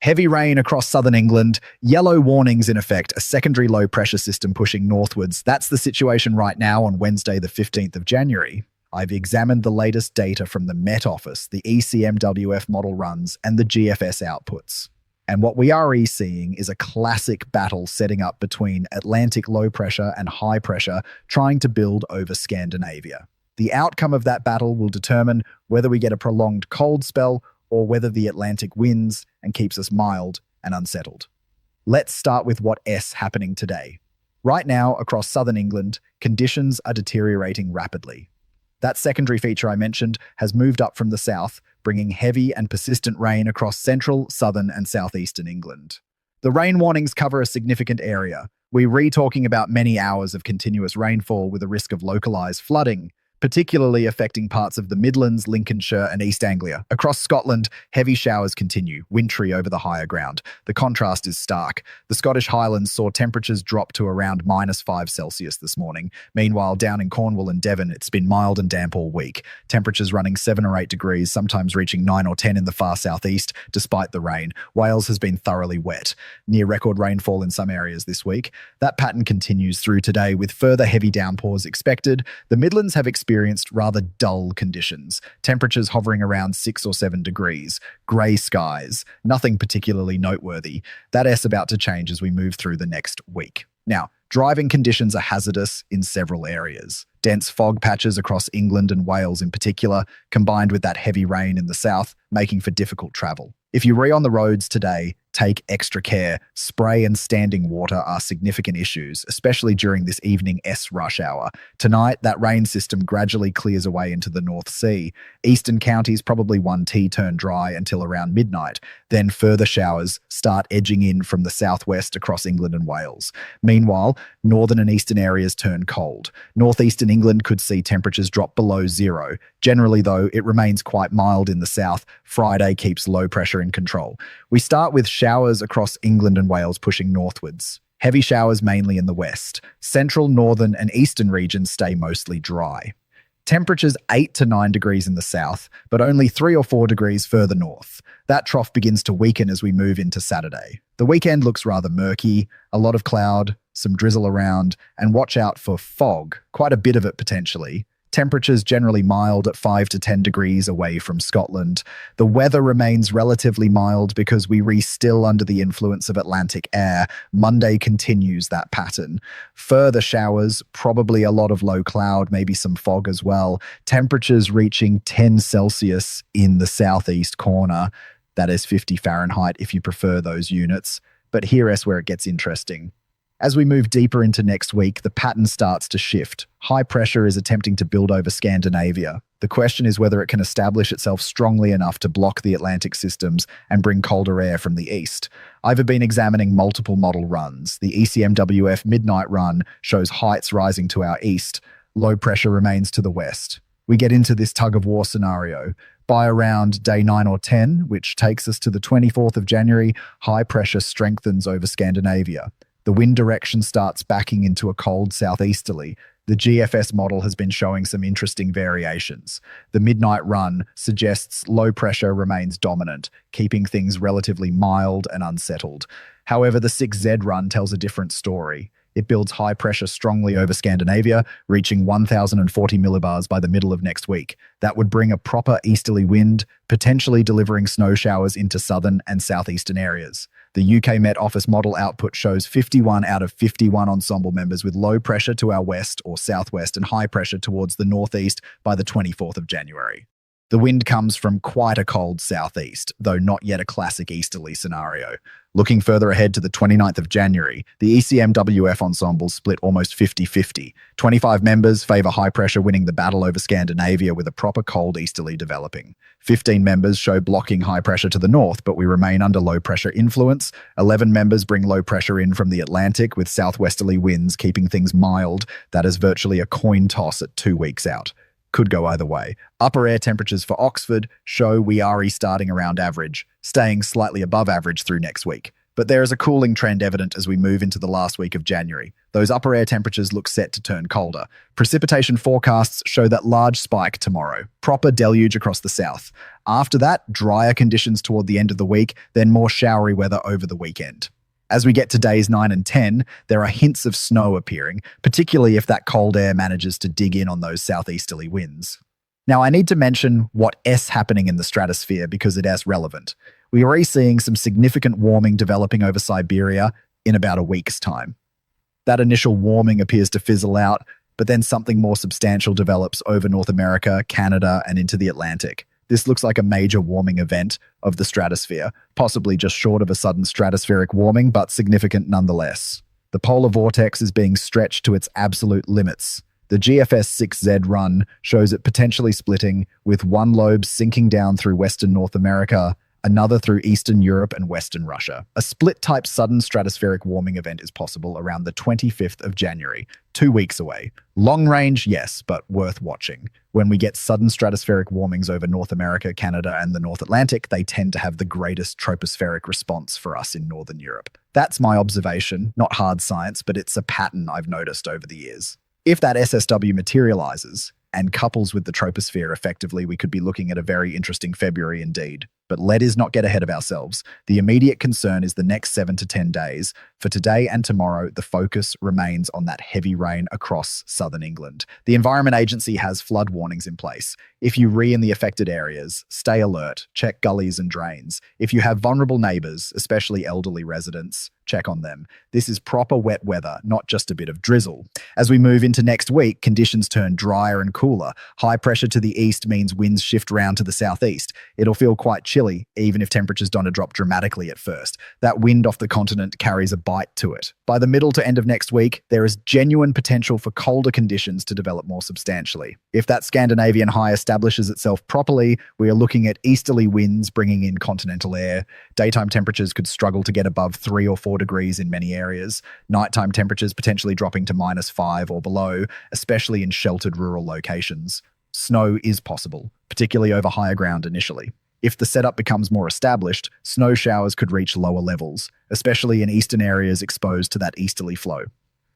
Heavy rain across southern England, yellow warnings in effect, a secondary low pressure system pushing northwards. That's the situation right now on Wednesday, the 15th of January. I've examined the latest data from the Met Office, the ECMWF model runs, and the GFS outputs. And what we are seeing is a classic battle setting up between Atlantic low pressure and high pressure trying to build over Scandinavia. The outcome of that battle will determine whether we get a prolonged cold spell or whether the Atlantic wins and keeps us mild and unsettled. Let's start with what's happening today. Right now, across southern England, conditions are deteriorating rapidly. That secondary feature I mentioned has moved up from the south, bringing heavy and persistent rain across central, southern, and southeastern England. The rain warnings cover a significant area. We're talking about many hours of continuous rainfall with a risk of localized flooding, particularly affecting parts of the Midlands, Lincolnshire, and East Anglia. Across Scotland, heavy showers continue, wintry over the higher ground. The contrast is stark. The Scottish Highlands saw temperatures drop to around -5 this morning. Meanwhile, down in Cornwall and Devon, it's been mild and damp all week. Temperatures running 7 or 8 degrees, sometimes reaching 9 or 10 in the far southeast, despite the rain. Wales has been thoroughly wet. Near record rainfall in some areas this week. That pattern continues through today with further heavy downpours expected. The Midlands have experienced rather dull conditions, temperatures hovering around 6 or 7 degrees, grey skies, nothing particularly noteworthy. That's about to change as we move through the next week. Now, driving conditions are hazardous in several areas. Dense fog patches across England and Wales in particular, combined with that heavy rain in the south, making for difficult travel. If you're on the roads today, take extra care. Spray and standing water are significant issues, especially during this evening rush hour. Tonight, that rain system gradually clears away into the North Sea. Eastern counties probably 1T turn dry until around midnight. Then further showers start edging in from the southwest across England and Wales. Meanwhile, northern and eastern areas turn cold. Northeastern England could see temperatures drop below 0. Generally, though, it remains quite mild in the south. Friday keeps low pressure in control. We start with showers across England and Wales pushing northwards. Heavy showers mainly in the west. Central, northern, and eastern regions stay mostly dry. Temperatures 8 to 9 degrees in the south, but only 3 or 4 degrees further north. That trough begins to weaken as we move into Saturday. The weekend looks rather murky, a lot of cloud, some drizzle around, and watch out for fog, quite a bit of it potentially. Temperatures generally mild at 5 to 10 degrees away from Scotland. The weather remains relatively mild because we're still under the influence of Atlantic air. Monday continues that pattern. Further showers, probably a lot of low cloud, maybe some fog as well. Temperatures reaching 10 Celsius in the southeast corner. That is 50 Fahrenheit if you prefer those units. But here's where it gets interesting. As we move deeper into next week, the pattern starts to shift. High pressure is attempting to build over Scandinavia. The question is whether it can establish itself strongly enough to block the Atlantic systems and bring colder air from the east. I've been examining multiple model runs. The ECMWF midnight run shows heights rising to our east. Low pressure remains to the west. We get into this tug-of-war scenario. By around day 9 or 10, which takes us to the 24th of January, high pressure strengthens over Scandinavia. The wind direction starts backing into a cold southeasterly. The GFS model has been showing some interesting variations. The midnight run suggests low pressure remains dominant, keeping things relatively mild and unsettled. However, the 6Z run tells a different story. It builds high pressure strongly over Scandinavia, reaching 1,040 millibars by the middle of next week. That would bring a proper easterly wind, potentially delivering snow showers into southern and southeastern areas. The UK Met Office model output shows 51 out of 51 ensemble members with low pressure to our west or southwest and high pressure towards the northeast by the 24th of January. The wind comes from quite a cold southeast, though not yet a classic easterly scenario. Looking further ahead to the 29th of January, the ECMWF ensembles split almost 50-50. 25 members favour high pressure winning the battle over Scandinavia with a proper cold easterly developing. 15 members show blocking high pressure to the north, but we remain under low pressure influence. 11 members bring low pressure in from the Atlantic with southwesterly winds keeping things mild. That is virtually a coin toss at 2 weeks out. Could go either way. Upper air temperatures for Oxford show we are starting around average, staying slightly above average through next week. But there is a cooling trend evident as we move into the last week of January. Those upper air temperatures look set to turn colder. Precipitation forecasts show that large spike tomorrow, proper deluge across the south. After that, drier conditions toward the end of the week, then more showery weather over the weekend. As we get to days 9 and 10, there are hints of snow appearing, particularly if that cold air manages to dig in on those southeasterly winds. Now, I need to mention what's happening in the stratosphere because it is relevant. We are already seeing some significant warming developing over Siberia in about a week's time. That initial warming appears to fizzle out, but then something more substantial develops over North America, Canada, and into the Atlantic. This looks like a major warming event of the stratosphere, possibly just short of a sudden stratospheric warming, but significant nonetheless. The polar vortex is being stretched to its absolute limits. The GFS 6Z run shows it potentially splitting, with one lobe sinking down through western North America, another through Eastern Europe and Western Russia. A split-type sudden stratospheric warming event is possible around the 25th of January, 2 weeks away. Long range, yes, but worth watching. When we get sudden stratospheric warmings over North America, Canada, and the North Atlantic, they tend to have the greatest tropospheric response for us in Northern Europe. That's my observation, not hard science, but it's a pattern I've noticed over the years. If that SSW materializes and couples with the troposphere effectively, we could be looking at a very interesting February indeed. But let us not get ahead of ourselves. The immediate concern is the next 7 to 10 days. For today and tomorrow, the focus remains on that heavy rain across southern England. The Environment Agency has flood warnings in place. If you in the affected areas, stay alert, check gullies and drains. If you have vulnerable neighbours, especially elderly residents, check on them. This is proper wet weather, not just a bit of drizzle. As we move into next week, conditions turn drier and cooler. High pressure to the east means winds shift round to the southeast. It'll feel quite chilly, even if temperatures don't drop dramatically at first. That wind off the continent carries a bite to it. By the middle to end of next week, there is genuine potential for colder conditions to develop more substantially. If that Scandinavian high establishes itself properly, we are looking at easterly winds bringing in continental air. Daytime temperatures could struggle to get above 3 or 4 degrees in many areas. Nighttime temperatures potentially dropping to -5 or below, especially in sheltered rural locations. Snow is possible, particularly over higher ground initially. If the setup becomes more established, snow showers could reach lower levels, especially in eastern areas exposed to that easterly flow.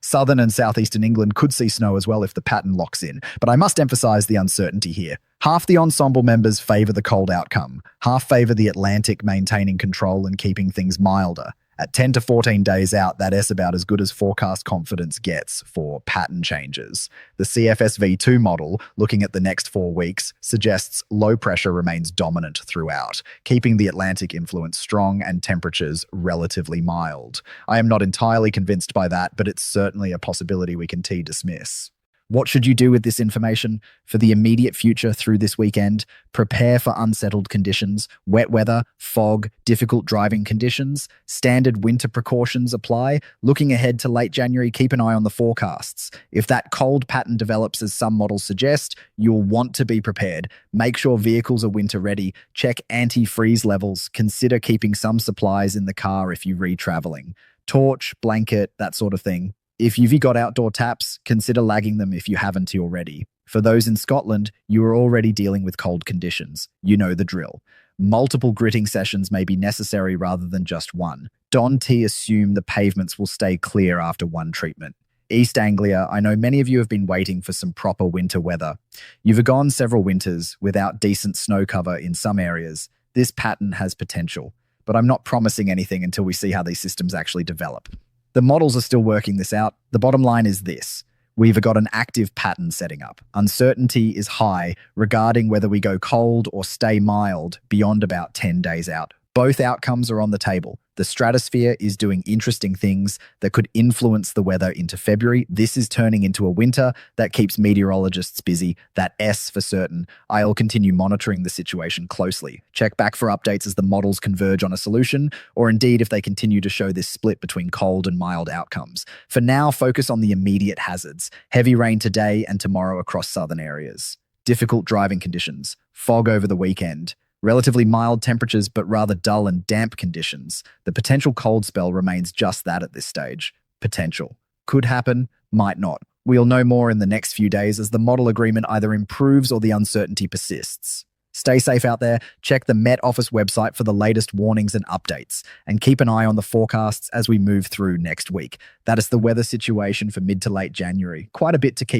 Southern and southeastern England could see snow as well if the pattern locks in, but I must emphasize the uncertainty here. Half the ensemble members favor the cold outcome, half favor the Atlantic maintaining control and keeping things milder. At 10 to 14 days out, that is about as good as forecast confidence gets for pattern changes. The CFSV2 model, looking at the next 4 weeks, suggests low pressure remains dominant throughout, keeping the Atlantic influence strong and temperatures relatively mild. I am not entirely convinced by that, but it's certainly a possibility we can dismiss. What should you do with this information? For the immediate future through this weekend, prepare for unsettled conditions, wet weather, fog, difficult driving conditions. Standard winter precautions apply. Looking ahead to late January, keep an eye on the forecasts. If that cold pattern develops as some models suggest, you'll want to be prepared. Make sure vehicles are winter ready. Check anti-freeze levels. Consider keeping some supplies in the car if you're traveling. Torch, blanket, that sort of thing. If you've got outdoor taps, consider lagging them if you haven't already. For those in Scotland, you are already dealing with cold conditions. You know the drill. Multiple gritting sessions may be necessary rather than just one. Don't assume the pavements will stay clear after one treatment. East Anglia, I know many of you have been waiting for some proper winter weather. You've gone several winters without decent snow cover in some areas. This pattern has potential, but I'm not promising anything until we see how these systems actually develop. The models are still working this out. The bottom line is this. We've got an active pattern setting up. Uncertainty is high regarding whether we go cold or stay mild beyond about 10 days out. Both outcomes are on the table. The stratosphere is doing interesting things that could influence the weather into February. This is turning into a winter that keeps meteorologists busy. That S for certain. I'll continue monitoring the situation closely. Check back for updates as the models converge on a solution, or indeed if they continue to show this split between cold and mild outcomes. For now, focus on the immediate hazards. Heavy rain today and tomorrow across southern areas. Difficult driving conditions. Fog over the weekend. Relatively mild temperatures, but rather dull and damp conditions. The potential cold spell remains just that at this stage. Potential. Could happen, might not. We'll know more in the next few days as the model agreement either improves or the uncertainty persists. Stay Stay safe out there. Check the Met Office website for the latest warnings and updates, and keep an eye on the forecasts as we move through next week. That is the weather situation for mid to late January. Quite a bit to keep